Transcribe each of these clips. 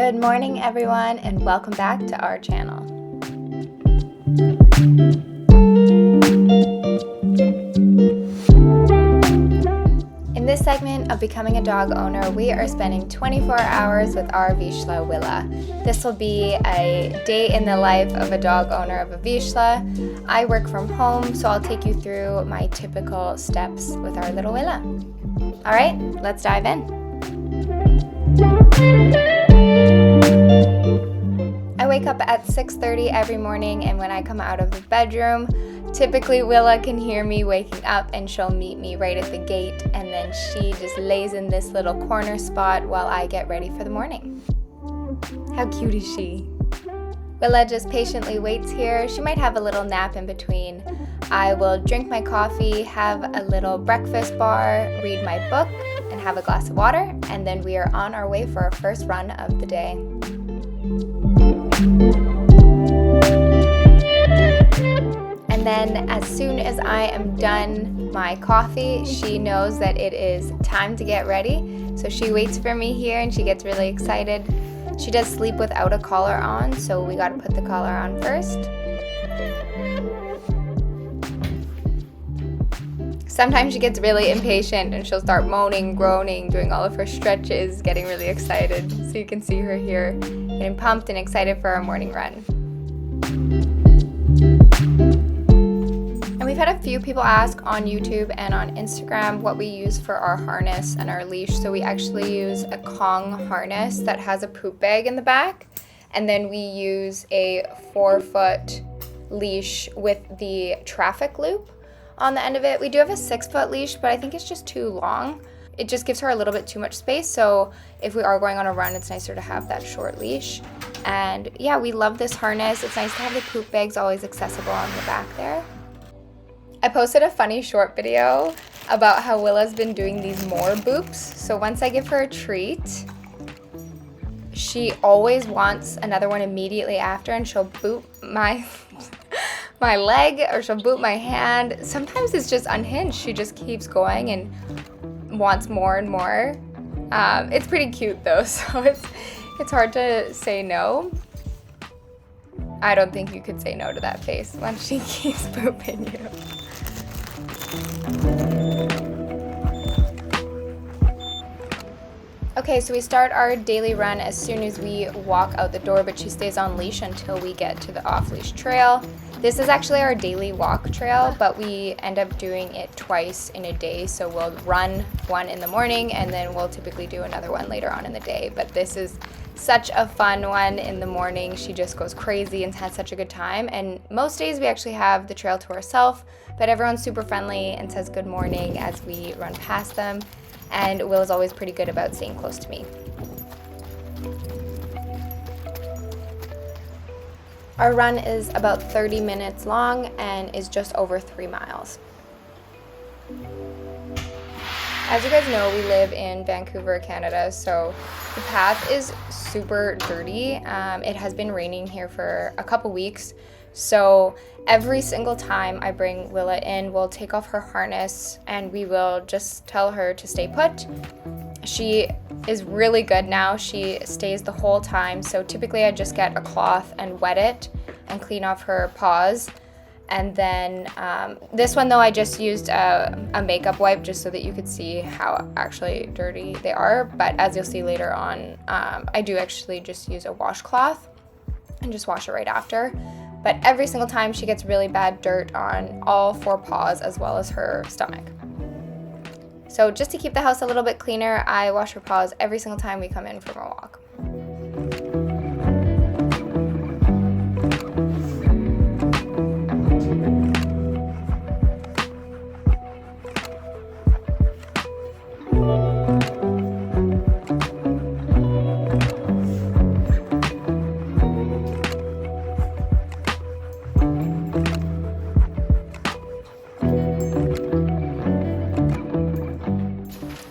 Good morning, everyone, and welcome back to our channel. In this segment of Becoming a Dog Owner, we are spending 24 hours with our Vizsla, Willa. This will be a day in the life of a dog owner of a Vizsla. I work from home, so I'll take you through my typical steps with our little Willa. All right, let's dive in. I wake up at 6:30 every morning, and when I come out of the bedroom, typically Willa can hear me waking up and she'll meet me right at the gate, and then she just lays in this little corner spot while I get ready for the morning. How cute is she? Willa just patiently waits here. She might have a little nap in between. I will drink my coffee, have a little breakfast bar, read my book, and have a glass of water, and then we are on our way for our first run of the day. And then as soon as I am done my coffee, she knows that it is time to get ready. So she waits for me here and she gets really excited. She does sleep without a collar on, so we gotta put the collar on first. Sometimes she gets really impatient and she'll start moaning, groaning, doing all of her stretches, getting really excited. So you can see her here getting pumped and excited for our morning run. And we've had a few people ask on YouTube and on Instagram what we use for our harness and our leash. So we actually use a Kong harness that has a poop bag in the back. And then we use a 4-foot leash with the traffic loop on the end of it. We do have a 6-foot leash, but I think it's just too long. It just gives her a little bit too much space. So if we are going on a run, it's nicer to have that short leash. And yeah, we love this harness. It's nice to have the poop bags always accessible on the back there. I posted a funny short video about how Willa's been doing these more boops. So once I give her a treat, she always wants another one immediately after, and she'll boop my my leg, or she'll boop my hand. Sometimes it's just unhinged. She just keeps going and wants more and more. It's pretty cute though, so it's hard to say no. I don't think you could say no to that face when she keeps booping you. Okay, so we start our daily run as soon as we walk out the door, but she stays on leash until we get to the off-leash trail. This is actually our daily walk trail, but we end up doing it twice in a day. So we'll run one in the morning and then we'll typically do another one later on in the day. But this is such a fun one in the morning. She just goes crazy and has such a good time. And most days we actually have the trail to ourselves, but everyone's super friendly and says good morning as we run past them. And Will is always pretty good about staying close to me. Our run is about 30 minutes long and is just over 3 miles. As you guys know, we live in Vancouver, Canada, so the path is super dirty. It has been raining here for a couple weeks, so every single time I bring Willa in, we'll take off her harness and we will just tell her to stay put. She is really good now. She stays the whole time, so typically I just get a cloth and wet it and clean off her paws. And then this one though, I just used a makeup wipe just so that you could see how actually dirty they are. But as you'll see later on, I do actually just use a washcloth and just wash it right after. But every single time she gets really bad dirt on all 4 paws as well as her stomach. So just to keep the house a little bit cleaner, I wash her paws every single time we come in from a walk.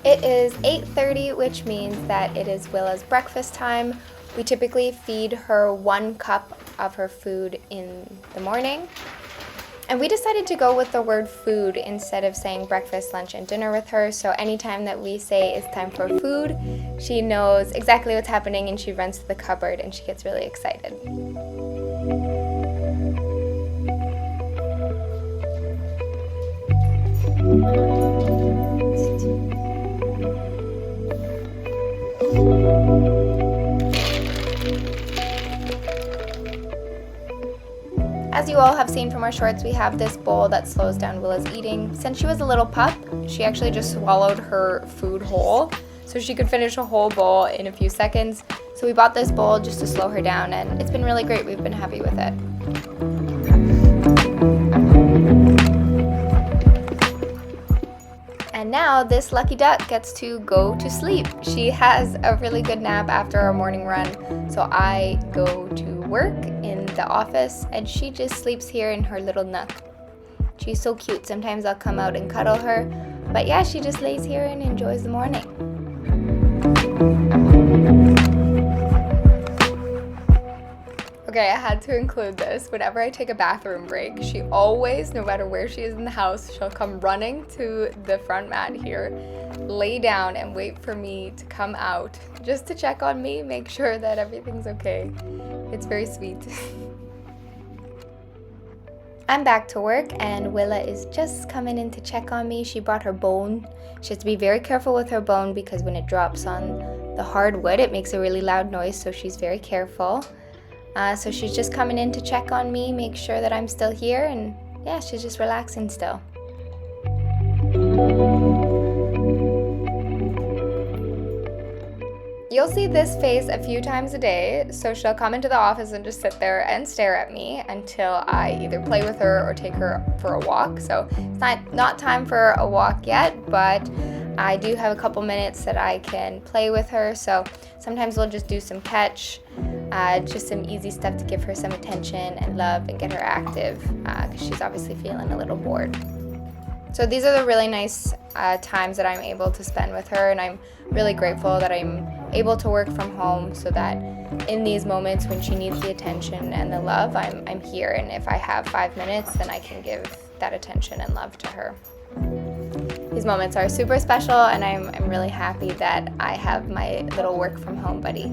It is 8:30, which means that it is Willa's breakfast time. We typically feed her 1 cup of her food in the morning, And we decided to go with the word food instead of saying breakfast, lunch, and dinner with her. So anytime that we say it's time for food, she knows exactly what's happening and she runs to the cupboard and she gets really excited. As you all have seen from our shorts, we have this bowl that slows down Willa's eating. Since she was a little pup, she actually just swallowed her food whole, so she could finish a whole bowl in a few seconds. So we bought this bowl just to slow her down, and it's been really great. We've been happy with it. And now this lucky duck gets to go to sleep. She has a really good nap after our morning run, so I go to work in the office and she just sleeps here in her little nook. She's so cute. Sometimes I'll come out and cuddle her, but yeah, she just lays here and enjoys the morning. Okay, I had to include this. Whenever I take a bathroom break, she always, no matter where she is in the house, she'll come running to the front mat here, lay down and wait for me to come out just to check on me, make sure that everything's okay. It's very sweet. I'm back to work and Willa is just coming in to check on me. She brought her bone. She has to be very careful with her bone because when it drops on the hard wood, it makes a really loud noise, so she's very careful. So she's just coming in to check on me, make sure that I'm still here, and yeah, she's just relaxing still. You'll see this face a few times a day, so she'll come into the office and just sit there and stare at me until I either play with her or take her for a walk. So it's not time for a walk yet, but I do have a couple minutes that I can play with her, so sometimes we'll just do some catch, just some easy stuff to give her some attention and love and get her active, because she's obviously feeling a little bored. So these are the really nice times that I'm able to spend with her, and I'm really grateful that I'm able to work from home so that in these moments when she needs the attention and the love, I'm here, and if I have 5 minutes, then I can give that attention and love to her. These moments are super special, and I'm really happy that I have my little work from home buddy.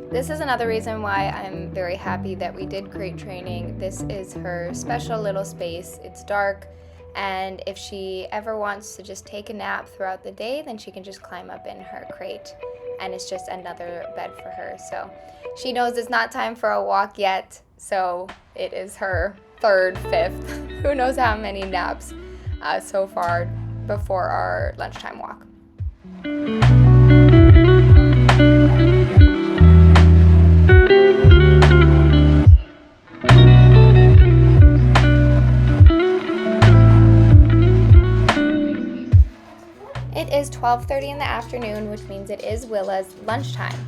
This is another reason why I'm very happy that we did crate training. This is her special little space. It's dark, and if she ever wants to just take a nap throughout the day, then she can just climb up in her crate, and it's just another bed for her. So she knows it's not time for a walk yet, so it is her third, fifth, who knows how many naps so far before our lunchtime walk. It is 12:30 in the afternoon, which means it is Willa's lunchtime.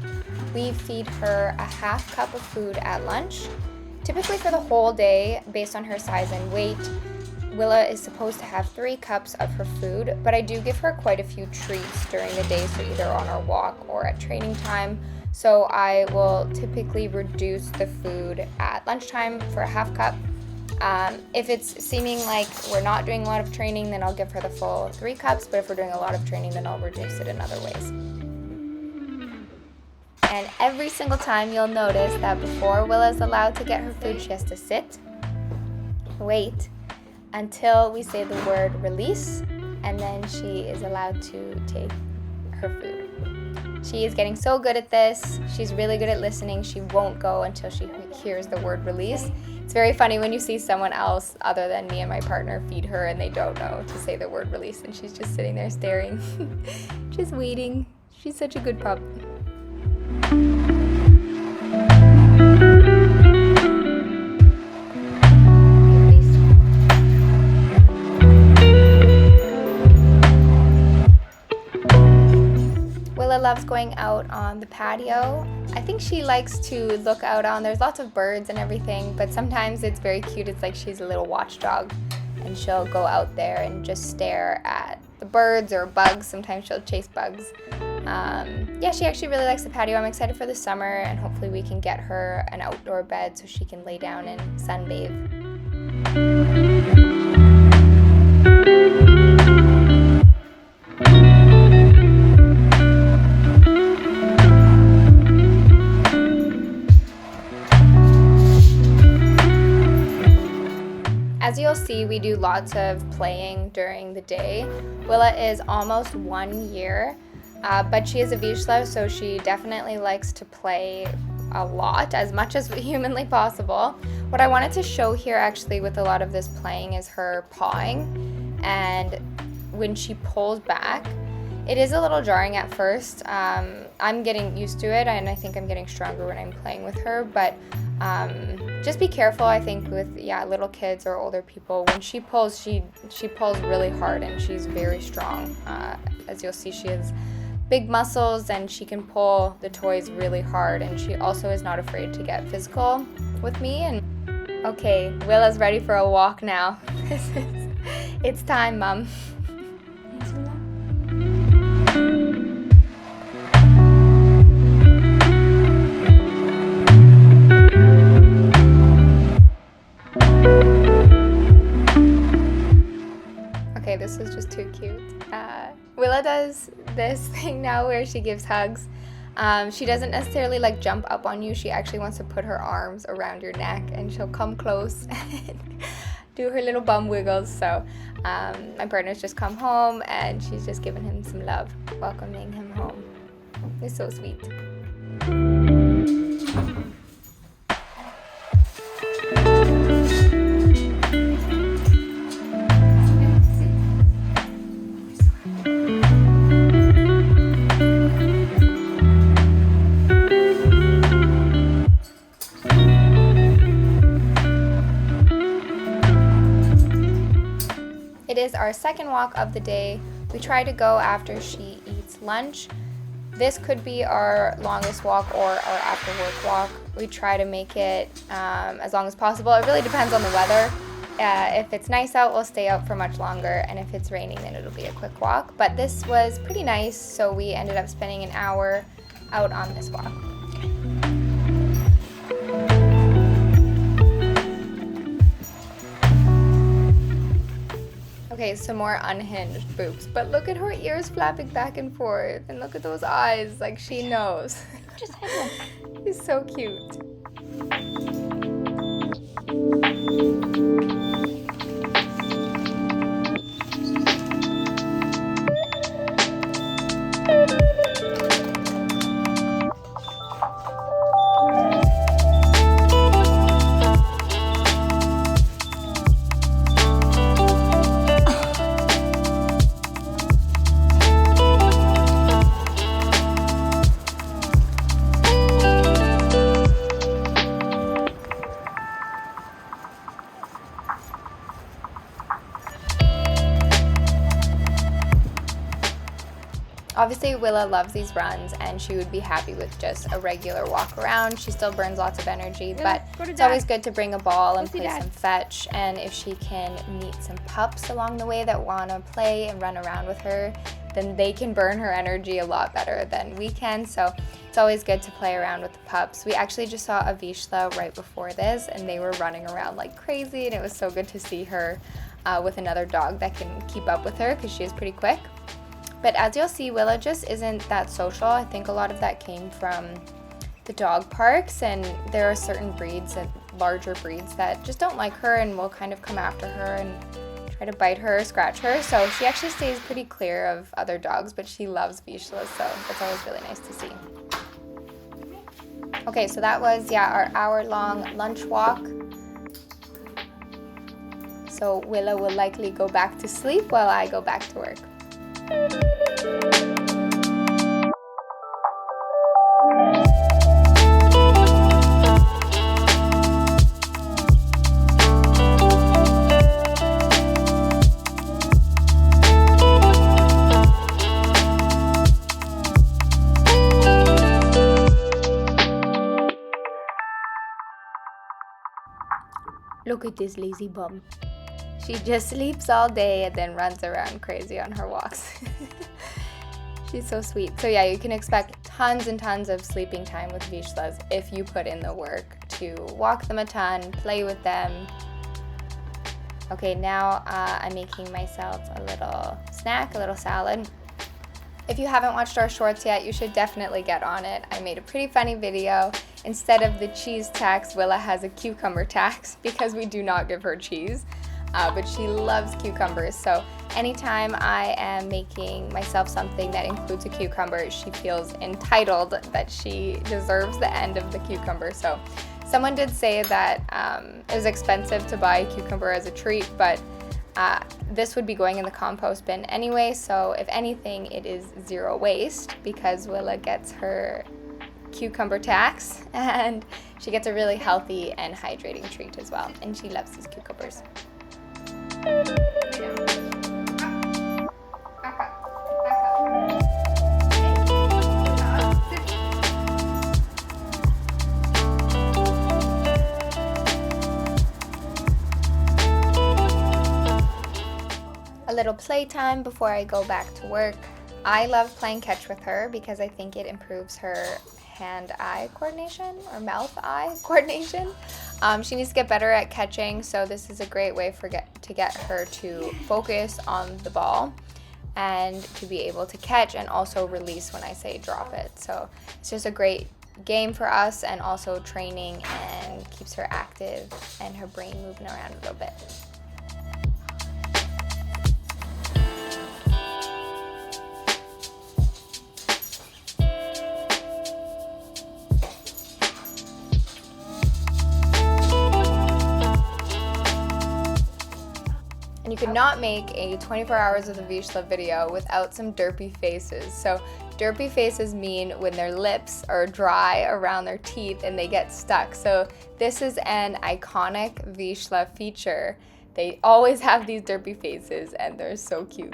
We feed her a half cup of food at lunch. Typically for the whole day, based on her size and weight, Willa is supposed to have 3 cups of her food, but I do give her quite a few treats during the day, so either on our walk or at training time. So I will typically reduce the food at lunchtime for a half cup. If it's seeming like we're not doing a lot of training, then I'll give her the full 3 cups, but if we're doing a lot of training, then I'll reduce it in other ways. And every single time you'll notice that before Willa's allowed to get her food, she has to sit, wait until we say the word release, and then she is allowed to take her food. She is getting so good at this. She's really good at listening. She won't go until she hears the word release. It's very funny when you see someone else other than me and my partner feed her and they don't know to say the word release, and she's just sitting there staring, just waiting. She's such a good pup. Willa loves going out on the patio. I think she likes to look out on, there's lots of birds and everything, but sometimes it's very cute. It's like she's a little watchdog, and she'll go out there and just stare at the birds or bugs. Sometimes she'll chase bugs. Yeah, she actually really likes the patio. I'm excited for the summer, and hopefully we can get her an outdoor bed so she can lay down and sunbathe. As you'll see, we do lots of playing during the day. Willa is almost 1 year, but she is a Vizsla, so she definitely likes to play a lot, as much as humanly possible. What I wanted to show here actually with a lot of this playing is her pawing, and when she pulls back, it is a little jarring at first. I'm getting used to it, and I think I'm getting stronger when I'm playing with her, but just be careful, I think, with little kids or older people. When she pulls, she pulls really hard, and she's very strong. As you'll see, she has big muscles, and she can pull the toys really hard, and she also is not afraid to get physical with me. And okay, Willa's ready for a walk now. It's time, Mom. Okay, this is just too cute. Willa does this thing now where she gives hugs. She doesn't necessarily like jump up on you. She actually wants to put her arms around your neck, and she'll come close and do her little bum wiggles. So my partner's just come home, and she's just giving him some love, welcoming him home. It's so sweet. It is our second walk of the day. We try to go after she eats lunch. This could be our longest walk or our after work walk. We try to make it as long as possible. It really depends on the weather. If it's nice out, we'll stay out for much longer, and if it's raining, then it'll be a quick walk. But this was pretty nice, so we ended up spending an hour out on this walk. Okay, some more unhinged boobs, but look at her ears flapping back and forth, and look at those eyes, like she knows. Just hit one. She's so cute. Obviously, Willa loves these runs, and she would be happy with just a regular walk around. She still burns lots of energy, but it's always good to bring a ball and play some fetch. And if she can meet some pups along the way that want to play and run around with her, then they can burn her energy a lot better than we can. So it's always good to play around with the pups. We actually just saw a Vizsla right before this, and they were running around like crazy, and it was so good to see her with another dog that can keep up with her, because she is pretty quick. But as you'll see, Willa just isn't that social. I think a lot of that came from the dog parks, and there are certain breeds, larger breeds, that just don't like her and will kind of come after her and try to bite her or scratch her. So she actually stays pretty clear of other dogs, but she loves Vizsla, so that's always really nice to see. Okay, so that was, our hour-long lunch walk. So Willa will likely go back to sleep while I go back to work. Look at this lazy bum. She just sleeps all day and then runs around crazy on her walks. She's so sweet. So yeah, you can expect tons and tons of sleeping time with Vizslas if you put in the work to walk them a ton, play with them. Okay, now I'm making myself a little snack, a little salad. If you haven't watched our shorts yet, you should definitely get on it. I made a pretty funny video. Instead of the cheese tax, Willa has a cucumber tax because we do not give her cheese. But she loves cucumbers, so anytime I am making myself something that includes a cucumber, she feels entitled that she deserves the end of the cucumber. So someone did say that it was expensive to buy a cucumber as a treat, but this would be going in the compost bin anyway, so if anything, it is zero waste because Willa gets her cucumber tax and she gets a really healthy and hydrating treat as well, and she loves these cucumbers. A little playtime before I go back to work. I love playing catch with her because I think it improves her hand-eye coordination or mouth-eye coordination. She needs to get better at catching, so this is a great way to get her to focus on the ball and to be able to catch and also release when I say drop it. So it's just a great game for us and also training and keeps her active and her brain moving around a little bit. And you could not make a 24 hours of the Vizsla video without some derpy faces. So derpy faces mean when their lips are dry around their teeth and they get stuck. So this is an iconic Vizsla feature. They always have these derpy faces and they're so cute.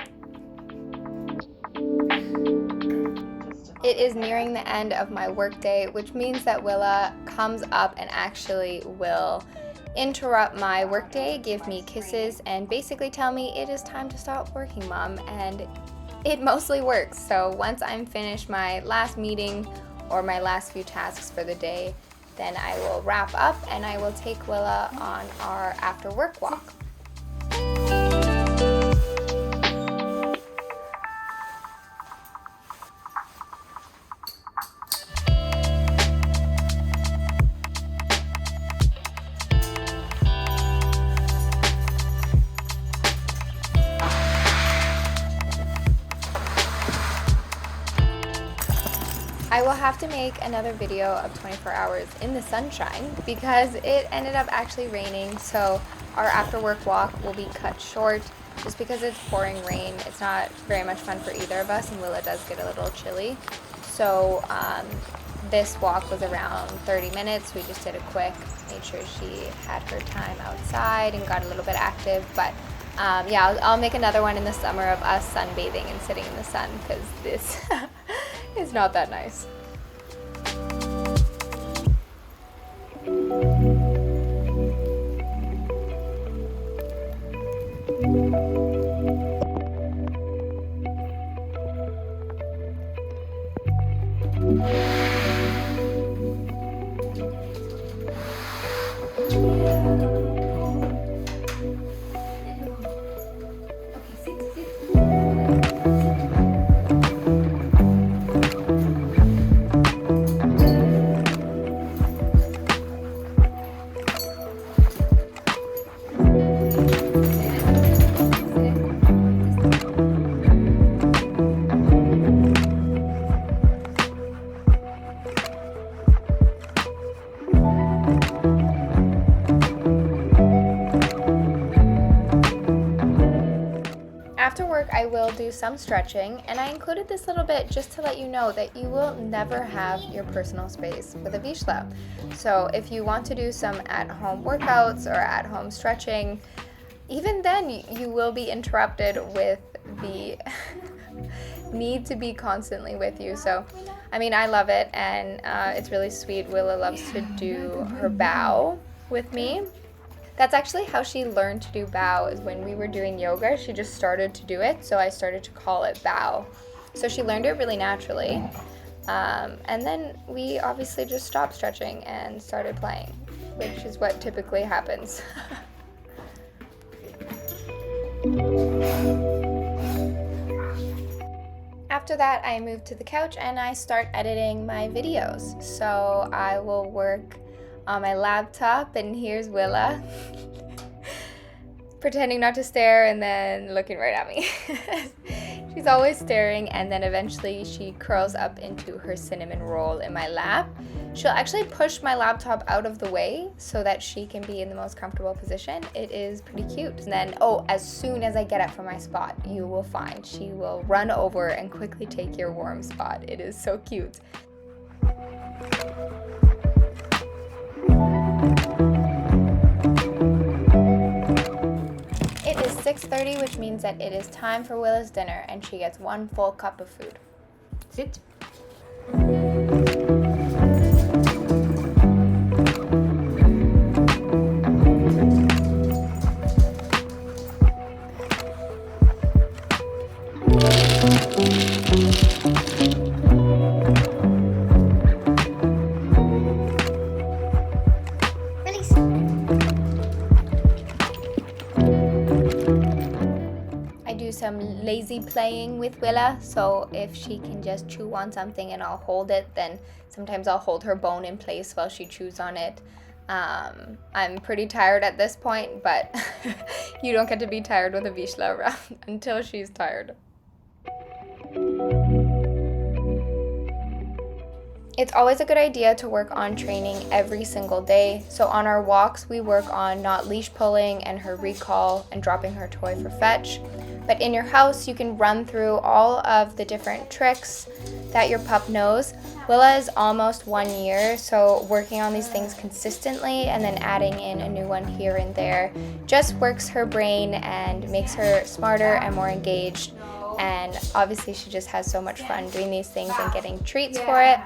It is nearing the end of my workday, which means that Willa comes up and actually will interrupt my workday, give me kisses, and basically tell me it is time to stop working, Mom, and it mostly works. So once I'm finished my last meeting or my last few tasks for the day, then I will wrap up and I will take Willa on our after work walk. I will have to make another video of 24 hours in the sunshine because it ended up actually raining, so our after work walk will be cut short just because it's pouring rain. It's not very much fun for either of us, and Willa does get a little chilly. So this walk was around 30 minutes. We just did a quick, made sure she had her time outside and got a little bit active, but yeah, I'll make another one in the summer of us sunbathing and sitting in the sun because this is not that nice. After work, I will do some stretching, and I included this little bit just to let you know that you will never have your personal space with a Vizsla. So if you want to do some at-home workouts or at-home stretching, even then you will be interrupted with the need to be constantly with you. So, I mean, I love it, and it's really sweet. Willa loves to do her bow with me. That's actually how she learned to do bow, is when we were doing yoga, she just started to do it, so I started to call it bow. So she learned it really naturally. And then we obviously just stopped stretching and started playing, which is what typically happens. After that, I moved to the couch and I start editing my videos. So I will work on my laptop, and here's Willa pretending not to stare and then looking right at me. She's always staring, and then eventually she curls up into her cinnamon roll in my lap. She'll actually push my laptop out of the way so that she can be in the most comfortable position. It is pretty cute. And then, as soon as I get up from my spot, you will find she will run over and quickly take your warm spot. It is so cute. It is 6:30, which means that it is time for Willa's dinner, and she gets one full cup of food. Sit. Some lazy playing with Willa, so if she can just chew on something and I'll hold it, then sometimes I'll hold her bone in place while she chews on it. I'm pretty tired at this point, but you don't get to be tired with a Vizsla around until she's tired. It's always a good idea to work on training every single day. So on our walks, we work on not leash pulling and her recall and dropping her toy for fetch. But in your house, you can run through all of the different tricks that your pup knows. Willa is almost 1 year, so working on these things consistently and then adding in a new one here and there just works her brain and makes her smarter and more engaged. And obviously she just has so much fun doing these things and getting treats for it.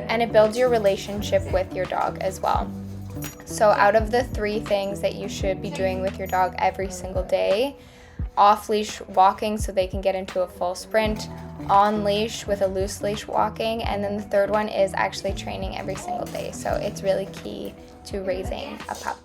And it builds your relationship with your dog as well. So out of the 3 things that you should be doing with your dog every single day, off-leash walking so they can get into a full sprint, on-leash with a loose leash walking, and then the third one is actually training every single day. So it's really key to raising a pup.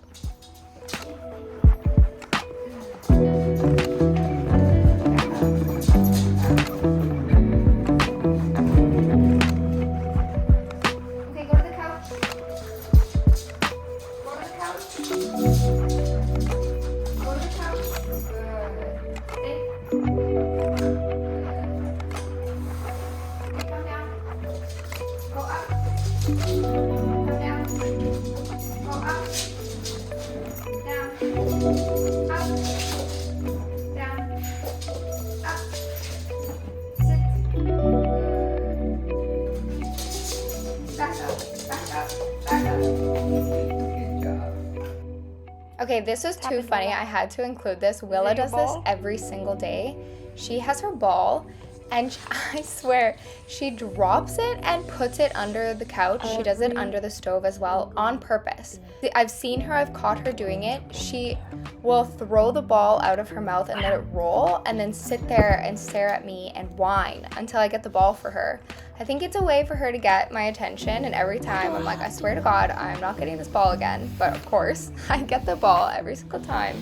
Okay, this is too funny. I had to include this. Willa does this every single day. She has her ball, and I swear, she drops it and puts it under the couch. She does it under the stove as well, on purpose. I've seen her, I've caught her doing it. She will throw the ball out of her mouth and let it roll, and then sit there and stare at me and whine until I get the ball for her. I think it's a way for her to get my attention, and every time I'm like, I swear to God, I'm not getting this ball again. But of course, I get the ball every single time.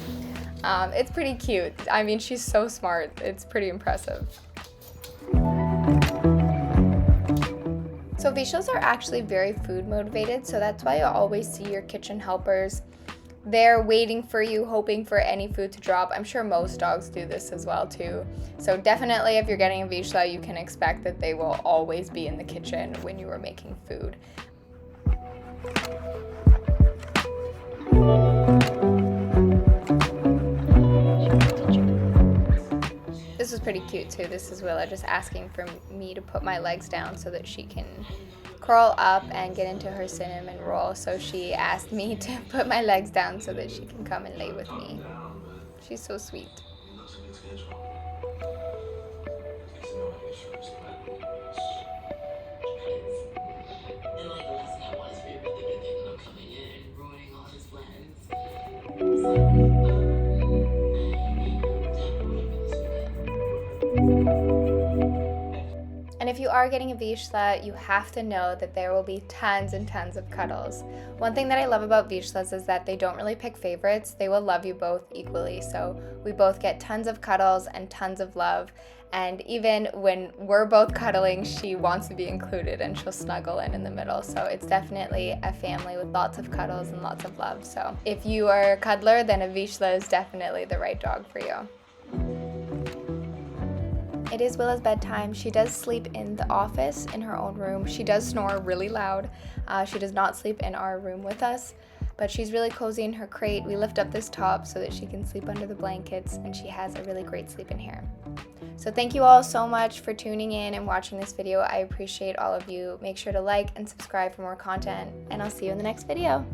It's pretty cute. I mean, she's so smart. It's pretty impressive. So Vizslas are actually very food motivated, so that's why you always see your kitchen helpers there waiting for you, hoping for any food to drop. I'm sure most dogs do this as well too. So definitely if you're getting a Vizsla, you can expect that they will always be in the kitchen when you are making food. This is pretty cute too. This is Willa just asking for me to put my legs down so that she can curl up and get into her cinnamon roll. So she asked me to put my legs down so that she can come and lay with me. She's so sweet. are getting a Vizsla, you have to know that there will be tons and tons of cuddles. One thing that I love about Vizslas is that they don't really pick favorites. They will love you both equally. So we both get tons of cuddles and tons of love. And even when we're both cuddling, she wants to be included and she'll snuggle in the middle. So it's definitely a family with lots of cuddles and lots of love. So if you are a cuddler, then a Vizsla is definitely the right dog for you. It is Willa's bedtime. She does sleep in the office in her own room. She does snore really loud. She does not sleep in our room with us, but she's really cozy in her crate. We lift up this top so that she can sleep under the blankets, and she has a really great sleep in here. So thank you all so much for tuning in and watching this video. I appreciate all of you. Make sure to like and subscribe for more content, and I'll see you in the next video.